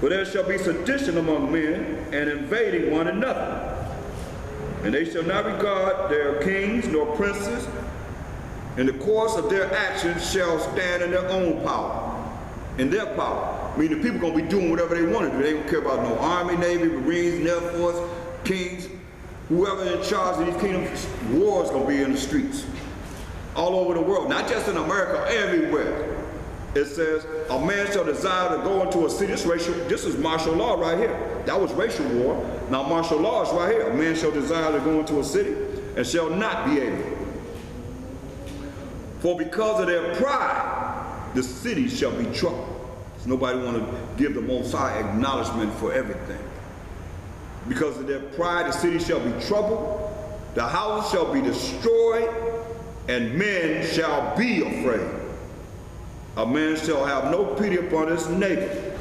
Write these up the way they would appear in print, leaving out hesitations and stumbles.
For there shall be sedition among men, and invading one another. And they shall not regard their kings nor princes, and the course of their actions shall stand in their own power, in their power. I mean, the people gonna be doing whatever they want to do. They don't care about no army, navy, marines, air force, kings, whoever in charge of these kingdoms. War is gonna be in the streets, all over the world, not just in America, everywhere. It says, a man shall desire to go into a city. This is martial law right here. That was racial war. Now martial law is right here. A man shall desire to go into a city and shall not be able. For because of their pride, the city shall be troubled. So nobody want to give the Most High acknowledgement for everything. Because of their pride, the city shall be troubled. The house shall be destroyed, and men shall be afraid. A man shall have no pity upon his neighbor,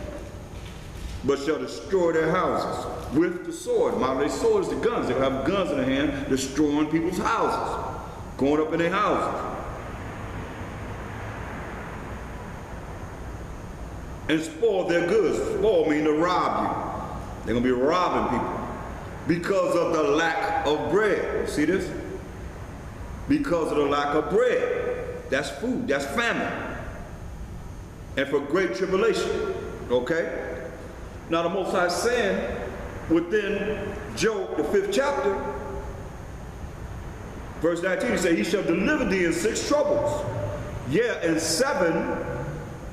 but shall destroy their houses with the sword. Now, their sword is the guns. They have guns in their hand, destroying people's houses, going up in their houses. And spoil their goods. Spoil means to rob you. They're going to be robbing people because of the lack of bread. See this? Because of the lack of bread. That's food. That's famine. And for great tribulation. Okay? Now the Most High is saying within Job, the 5th chapter, verse 19, he said, he shall deliver thee in 6 troubles. Yeah, in 7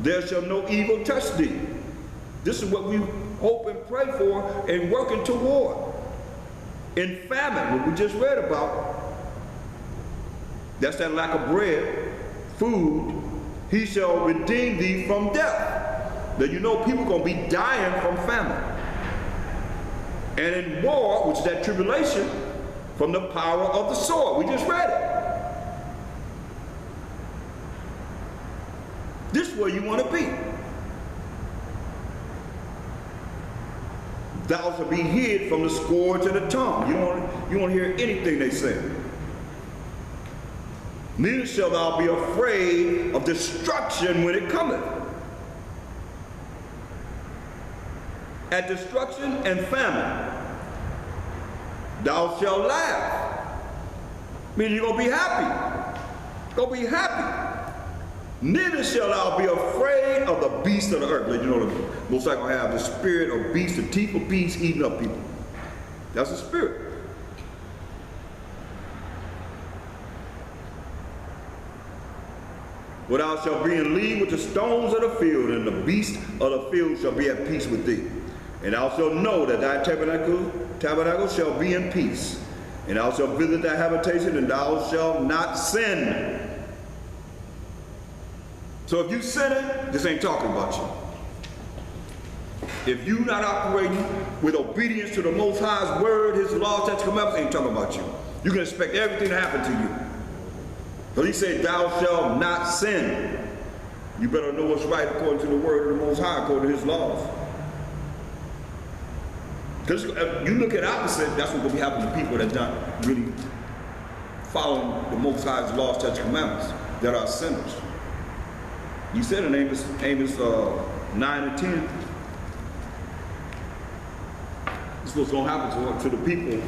there shall no evil touch thee. This is what we hope and pray for and working toward. In famine, what we just read about, that's that lack of bread, food, he shall redeem thee from death. Now you know people gonna be dying from famine. And in war, which is that tribulation, from the power of the sword. We just read it. This is where you want to be. Thou shalt be hid from the scourge of the tongue. You don't want to hear anything they say. Neither shalt thou be afraid of destruction when it cometh. At destruction and famine, thou shalt laugh. Meaning you're going to be happy. You're going to be happy. Neither shall thou be afraid of the beast of the earth. You know, the Most High gonna have the spirit of beast, the teeth of beast eating up people. That's the spirit. For thou shalt be in league with the stones of the field, and the beast of the field shall be at peace with thee. And thou shalt know that thy tabernacle shall be in peace. And thou shalt visit thy habitation, and thou shalt not sin. So if you sinning, this ain't talking about you. If you not operating with obedience to the Most High's word, his law, statutes, commandments, ain't talking about you. You can expect everything to happen to you. So he said, thou shalt not sin. You better know what's right according to the word of the Most High, according to his laws. Because you look at opposite, that's what's going to be happening to people that don't really following the Most High's laws, statutes, commandments, that are sinners. You said in Amos 9 and 10, this is what's going to happen to the people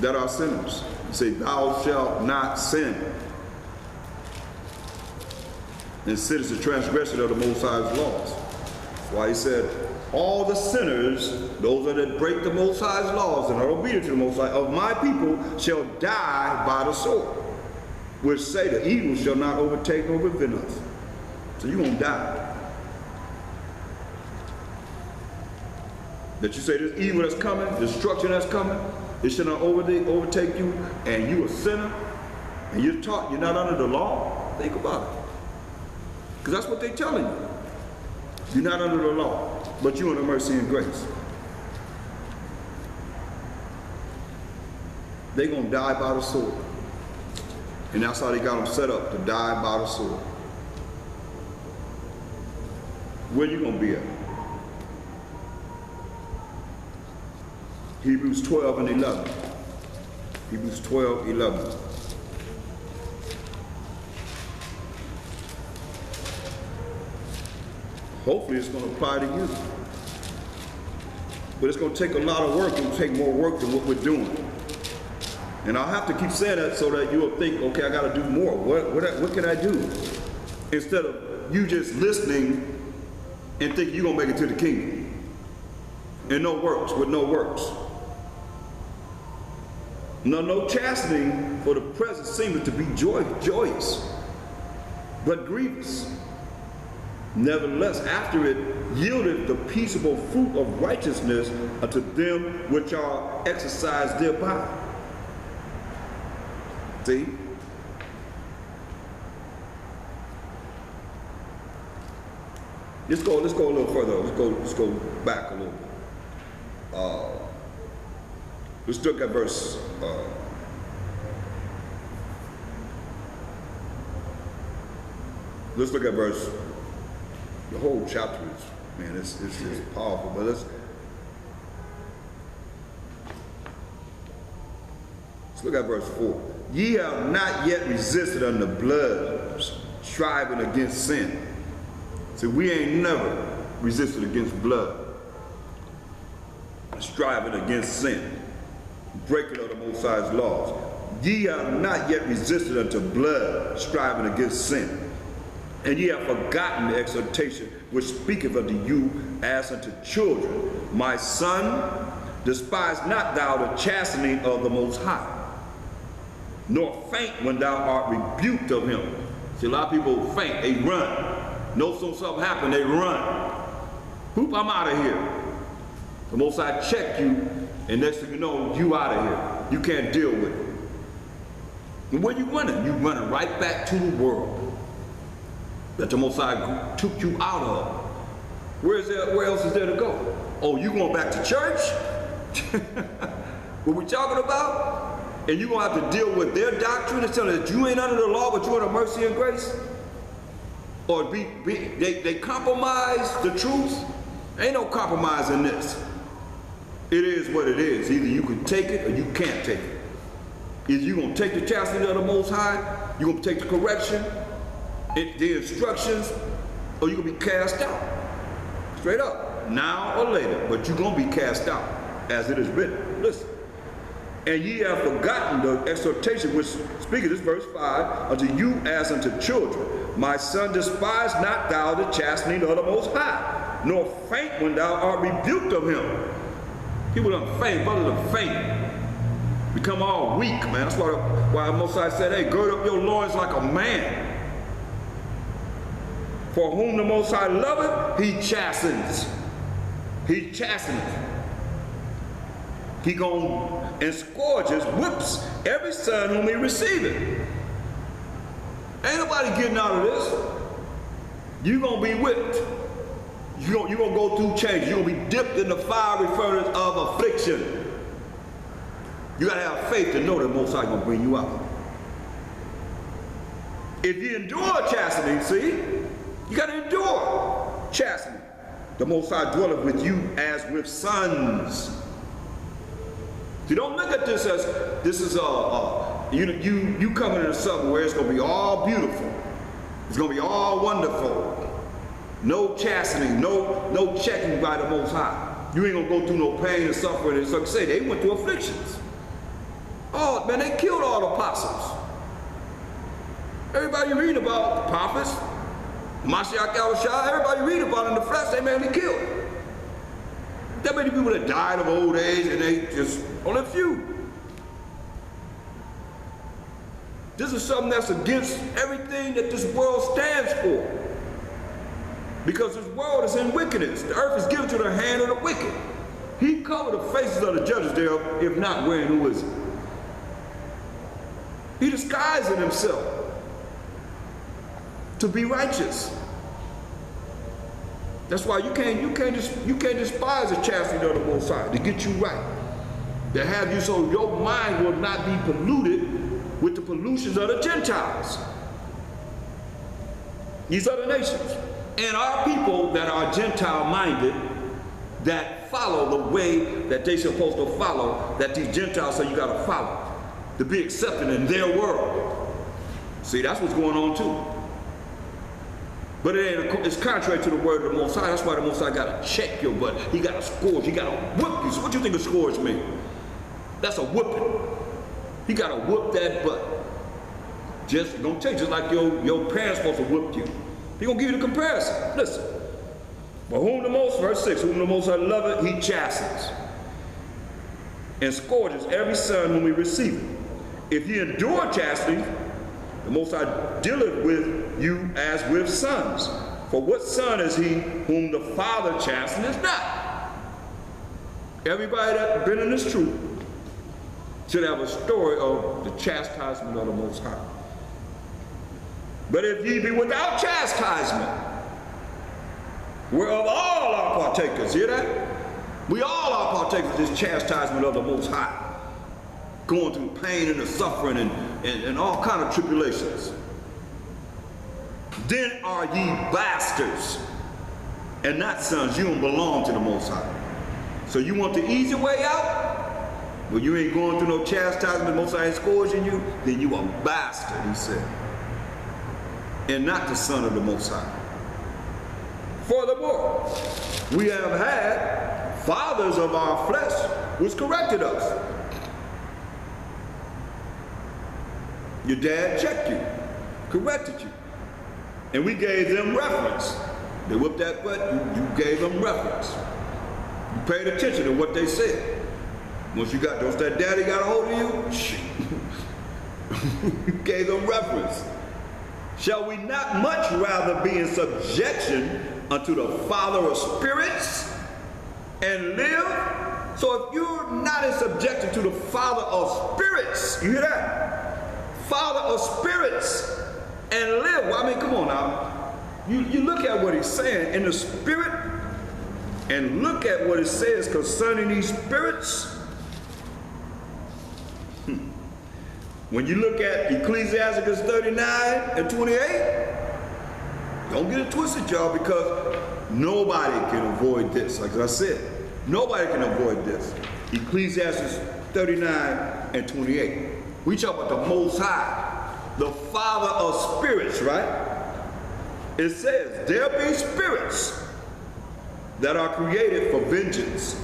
that are sinners. You say, thou shalt not sin. And sin is the transgression of the Most High's laws. That's why he said, all the sinners, those that break the Most High's laws and are obedient to the Most High, of my people shall die by the sword. Which say the evil shall not overtake nor prevent us. So you're going to die. That you say this evil that's coming, destruction that's coming, it shall not overtake you, and you a sinner, and you're taught you're not under the law. Think about it. Because that's what they're telling you. You're not under the law, but you're under mercy and grace. They're going to die by the sword. And that's how they got them set up, to die by the sword. Where you gonna be at? Hebrews 12 and 11. Hebrews 12, 11. Hopefully it's going to apply to you. But it's going to take a lot of work. It will take more work than what we're doing. And I'll have to keep saying that so that you'll think, okay, I got to do more. What can I do? Instead of you just listening and think you're going to make it to the kingdom. And no works, with no works. No chastening for the present seemeth to be joyous, but grievous. Nevertheless, after it yielded the peaceable fruit of righteousness unto them which are exercised thereby. See? Let's go a little further. Let's go back a little bit. Let's look at verse. Let's look at verse. The whole chapter is, man, it's powerful. But let's look at verse 4. Ye have not yet resisted unto blood, striving against sin. See, we ain't never resisted against blood, striving against sin, breaking of the Most High's laws. Ye have not yet resisted unto blood, striving against sin. And ye have forgotten the exhortation which speaketh unto you as unto children. My son, despise not thou the chastening of the Most High, nor faint when thou art rebuked of him. See, a lot of people faint, they run. Know something happen, they run. Poop, I'm out of here. The Most High check you, and next thing you know, you out of here. You can't deal with it. And where you running? You running right back to the world that the Most High took you out of. Where else is there to go? Oh, you going back to church? What we talking about? And you going to have to deal with their doctrine and tell them that you ain't under the law, but you're under mercy and grace? Or they compromise the truth? Ain't no compromise in this. It is what it is. Either you can take it or you can't take it. Either you're going to take the chastening of the Most High, you're going to take the correction, the instructions, or you're going to be cast out. Straight up. Now or later. But you're going to be cast out, as it is written. Listen. And ye have forgotten the exhortation which speaketh, this verse 5, unto you as unto children. My son, despise not thou the chastening of the Most High, nor faint when thou art rebuked of him. People don't faint, brothers don't faint. Become all weak, man. That's why the Most High said, hey, gird up your loins like a man. For whom the Most High loveth, he chastens. He chasteneth. He gone and scourges, whips every son whom he receiveth. Ain't nobody getting out of this. You're going to be whipped. You're going to go through change. You're going to be dipped in the fiery furnace of affliction. You got to have faith to know that Most High going to bring you out. If you endure chastening, see, you got to endure chastening. The Most High dwelleth with you as with sons. You don't look at this as this is you coming into something where it's going to be all beautiful. It's going to be all wonderful. No chastening, no checking by the Most High. You ain't going to go through no pain and suffering. And so say they went through afflictions. Oh man, they killed all the apostles. Everybody read about the prophets, Mashiach Yahushua, everybody read about in the flesh, they mainly killed. That many people that died of old age, and they just, only a few. This is something that's against everything that this world stands for. Because this world is in wickedness. The earth is given to the hand of the wicked. He covered the faces of the judges there, if not wearing who is it? He disguised himself to be righteous. That's why you can't despise the chastening of the Most High to get you right. To have you so your mind will not be polluted with the pollutions of the Gentiles. These other nations. And our people that are Gentile-minded, that follow the way that they're supposed to follow, that these Gentiles say you got to follow, to be accepted in their world. See, that's what's going on too. But it's contrary to the word of the Most High. That's why the Most High got to check your butt. He got to scourge. He got to whip you. So what do you think a scourge means? That's a whipping. He got to whoop that butt. Just gonna take, just like your parents supposed to whip you. He gonna give you the comparison. Listen. But verse 6, whom the Most High loveth, he chastens and scourges every son whom he receiveth. If ye endure chastening, the Most High dealeth with you as with sons. For what son is he whom the Father chasteneth not? Everybody that's been in this truth should have a story of the chastisement of the Most High. But if ye be without chastisement, whereof all are partakers, hear that? We all are partakers of this chastisement of the Most High, going through pain and the suffering and all kind of tribulations. Then are ye bastards and not sons. You don't belong to the Most High. So you want the easy way out? Well, you ain't going through no chastisement, the Most High ain't scourging you, then you a bastard, he said, and not the son of the Most High. Furthermore, we have had fathers of our flesh which corrected us. Your dad checked you, corrected you, and we gave them reference. They whipped that butt, you gave them reference. You paid attention to what they said. Once you got, once that daddy got a hold of you, you gave them reference. Shall we not much rather be in subjection unto the Father of spirits and live? So if you're not in subjection to the Father of spirits, you hear that? Father of spirits and live. Well, I mean, come on now. You look at what he's saying in the spirit and look at what it says concerning these spirits. When you look at Ecclesiastes 39 and 28, don't get it twisted, y'all, because nobody can avoid this. Like I said, nobody can avoid this. Ecclesiastes 39 and 28. We talk about the Most High, the Father of spirits, right? It says, there be spirits that are created for vengeance.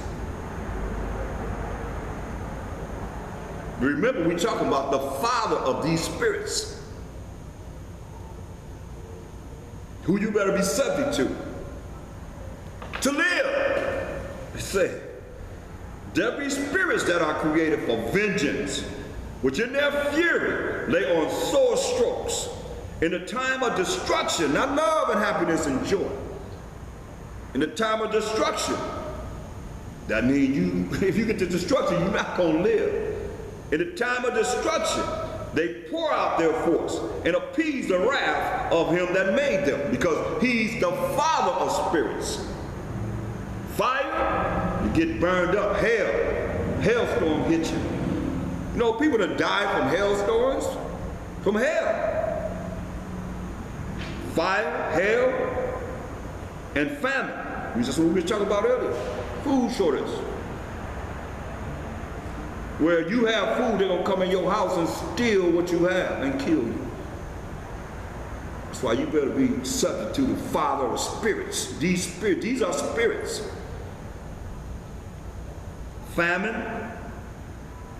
Remember, we're talking about the Father of these spirits, who you better be subject to live. It says, there be spirits that are created for vengeance, which in their fury lay on sore strokes, in the time of destruction, not love and happiness and joy. In the time of destruction, that means you, if you get to destruction, you're not going to live. In the time of destruction, they pour out their force and appease the wrath of him that made them, because he's the Father of spirits. Fire, you get burned up. Hailstorm hit you. You know, people that die from hailstorms, from hell. Fire, hail, and famine. That's what we were talking about earlier. Food shortage. Where you have food, they're going to come in your house and steal what you have and kill you. That's why you better be subject to the Father of spirits. These are spirits. Famine,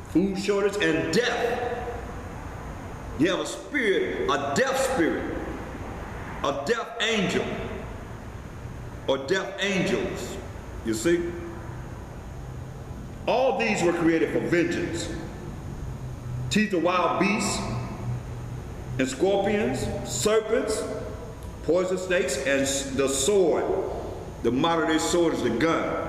food shortage, and death. You have a spirit, a death spirit, a death angel, or death angels. You see? All these were created for vengeance. Teeth of wild beasts, and scorpions, serpents, poison snakes, and the sword. The modern day sword is the gun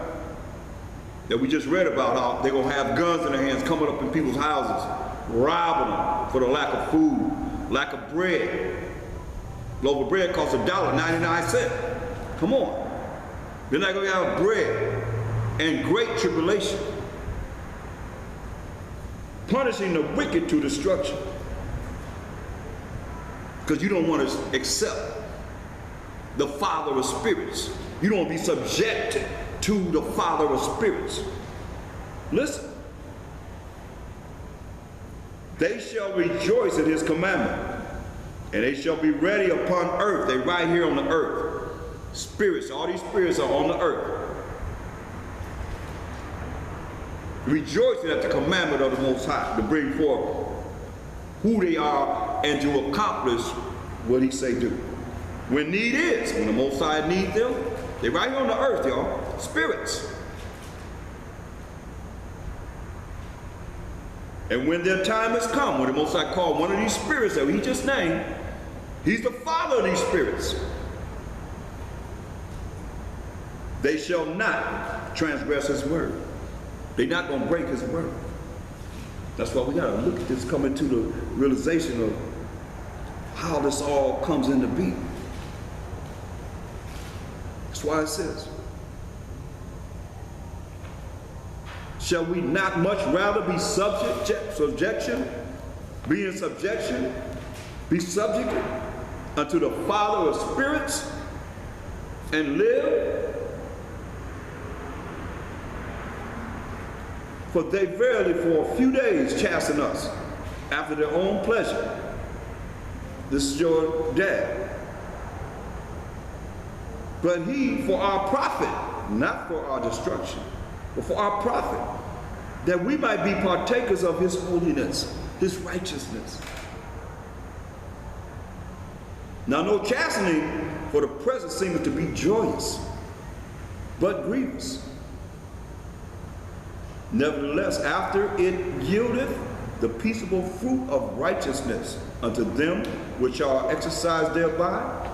that we just read about, how they're going to have guns in their hands coming up in people's houses, robbing them for the lack of food, lack of bread. A loaf of bread costs $1.99. Come on. They're not going to have bread. And great tribulation, punishing the wicked to destruction, because you don't want to accept the Father of spirits. You don't want to be subjected to the Father of spirits. Listen. They shall rejoice in his commandment, And they shall be ready upon earth. They right here on the earth. Spirits, all these spirits are on the earth. Rejoicing at the commandment of the Most High to bring forth who they are and to accomplish what he say do. When need is, when the Most High needs them, they right here on the earth, y'all. Spirits. And when their time has come, when the Most High called one of these spirits that he just named, he's the father of these spirits. They shall not transgress his word. They're not going to break his word. That's why we got to look at this, come into the realization of how this all comes into being. That's why it says, shall we not much rather be be subject unto the Father of spirits and live? For they verily for a few days chasten us after their own pleasure. This is your dad. But he for our profit, not for our destruction, but for our profit, that we might be partakers of his holiness, his righteousness. Now no chastening for the present seemeth to be joyous, but grievous. Nevertheless, after it yieldeth the peaceable fruit of righteousness unto them which are exercised thereby,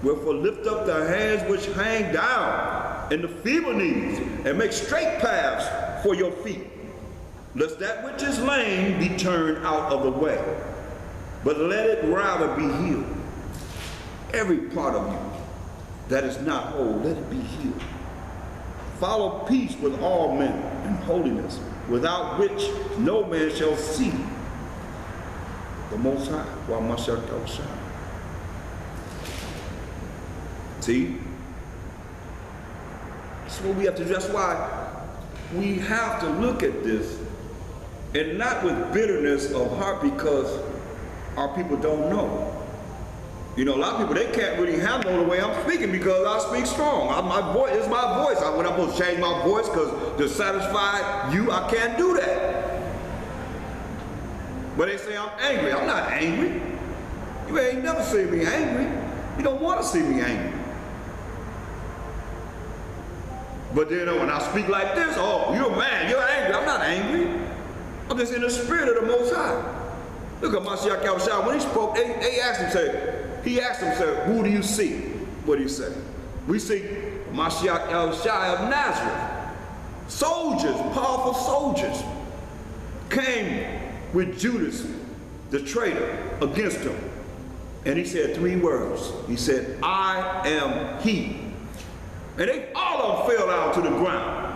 wherefore lift up the hands which hang down and the feeble knees, and make straight paths for your feet, lest that which is lame be turned out of the way, but let it rather be healed. Every part of you that is not whole, let it be healed. Follow peace with all men and holiness, without which no man shall see the Most High. See? That's what we have to do. That's why we have to look at this, and not with bitterness of heart because our people don't know. You know, a lot of people, they can't really handle the way I'm speaking because I speak strong. My voice is my voice. When I'm supposed to change my voice because to satisfy you, I can't do that. But they say I'm angry. I'm not angry. You ain't never seen me angry. You don't want to see me angry. But then when I speak like this, oh, you're mad, you're angry. I'm not angry. I'm just in the spirit of the Most High. Look at Mashiach Yahushua. When he spoke, they asked him, he asked him, who do you see? What do you say? We see Mashiach Yahushua of Nazareth. Soldiers, powerful soldiers, came with Judas, the traitor, against him. And he said 3 words. He said, I am he. And they all of them fell down to the ground.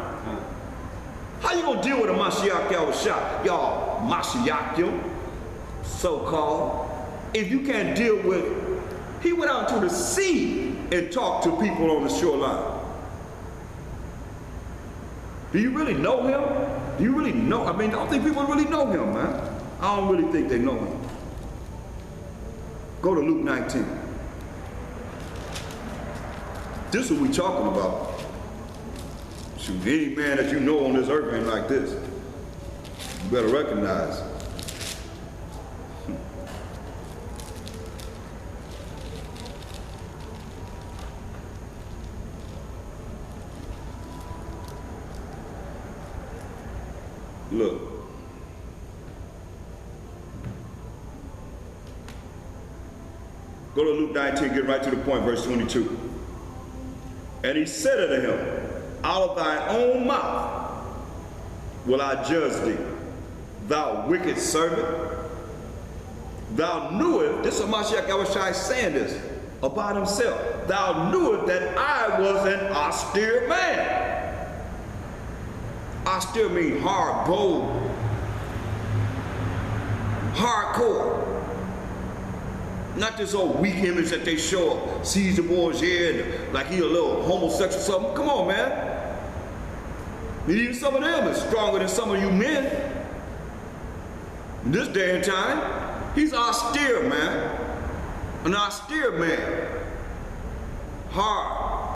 How you gonna deal with a Mashiach Yahushua? Y'all Mashiach, so-called. If you can't deal with, he went out to the sea and talked to people on the shoreline. Do you really know him? Do you really know? I mean, I don't think people really know him, man. I don't really think they know him. Go to Luke 19. This is what we're talking about. Shoot, any man that you know on this earth ain't like this. You better recognize. Look. Go to Luke 19, get right to the point, verse 22. And he said unto him, out of thine own mouth will I judge thee, thou wicked servant. Thou knewest, this is Mashiach Yahushua saying this about himself, thou knewest that I was an austere man. Austere means hard, bold, hardcore. Not this old weak image that they show up, Caesar Borgia, like he a little homosexual or something. Come on, man. And even some of them is stronger than some of you men. In this day and time, he's austere, man. an austere man, hard,